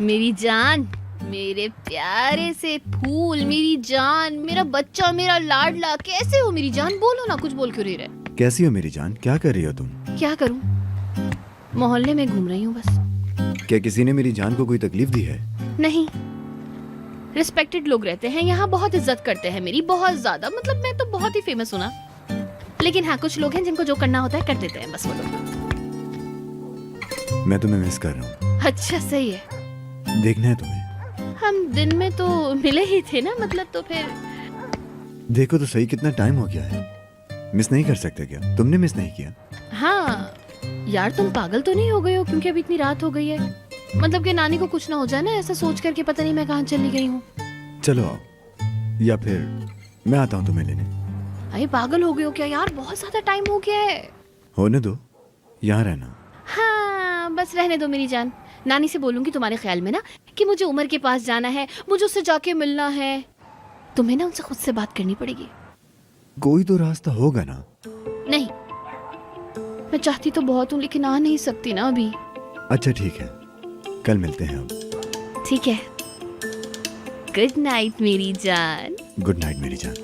मेरी जान, मेरे प्यारे से फूल, मेरी जान, मेरा बच्चा, मेरा लाडला, कैसे हो मेरी जान? बोलो ना, कुछ बोल क्यों रही रहे? कैसी हो मेरी जान? क्या कर रही हो तुम? क्या करूं? मोहल्ले में घूम रही हूँ बस। क्या किसी ने मेरी जान को कोई तकलीफ दी है? नहीं, रिस्पेक्टेड लोग रहते हैं यहाँ, बहुत इज्जत करते हैं मेरी, बहुत ज्यादा। मतलब मैं तो बहुत ही फेमस हूँ ना। लेकिन हाँ, कुछ लोग हैं जिनको जो करना होता है कर देते हैं, बस वो लोग। मैं तुम्हें मिस कर रहा हूँ। अच्छा, सही है। देखना है तुम्हें। हम दिन में तो मिले ही थे ना, मतलब तो फिर। देखो तो सही, कितना टाइम हो गया है। मिस नहीं कर सकते क्या? तुमने मिस नहीं किया? हाँ यार, तुम पागल तो नहीं हो गए हो क्योंकि अभी इतनी रात हो गई है? मतलब कि नानी को कुछ ना हो जाए ना, ऐसा सोच करके पता नहीं मैं कहाँ चली गई हूँ। चलो आओ, या फिर मैं आता हूँ तुम्हें लेने। अरे पागल हो गए हो क्या यार? बहुत ज्यादा टाइम हो गया है। होने दो, यहाँ रहना। हाँ बस रहने दो मेरी जान। नानी से बोलूंगी तुम्हारे ख्याल में ना कि मुझे उमर के पास जाना है, मुझे उससे जाके मिलना है। तुम्हें ना उनसे खुद से बात करनी पड़ेगी। कोई तो रास्ता होगा ना? नहीं, मैं चाहती तो बहुत हूँ लेकिन आ नहीं सकती ना अभी। अच्छा ठीक है, कल मिलते हैं अब। ठीक है। गुड नाइट मेरी जान। गुड नाइट मेरी जान।